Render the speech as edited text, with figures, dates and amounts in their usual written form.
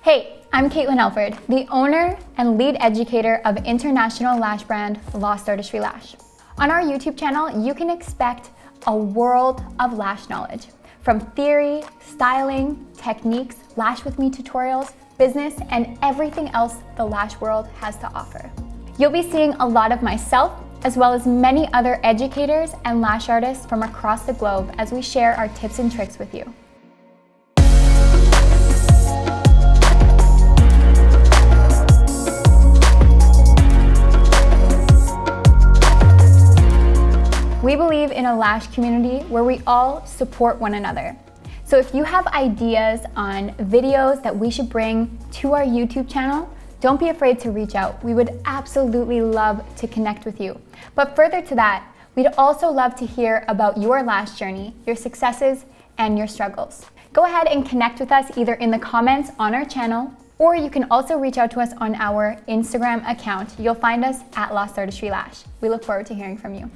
Hey, I'm Caitlin Elford, the owner and lead educator of international lash brand Lost Artistry Lash. On our YouTube channel, you can expect a world of lash knowledge, from theory, styling, techniques, Lash With Me tutorials, business, and everything else the lash world has to offer. You'll be seeing a lot of myself, as well as many other educators and lash artists from across the globe as we share our tips and tricks with you. We believe in a lash community where we all support one another. So if you have ideas on videos that we should bring to our YouTube channel, don't be afraid to reach out. We would absolutely love to connect with you. But further to that, we'd also love to hear about your lash journey, your successes, and your struggles. Go ahead and connect with us either in the comments on our channel, or you can also reach out to us on our Instagram account. You'll find us at Lost Artistry Lash. We look forward to hearing from you.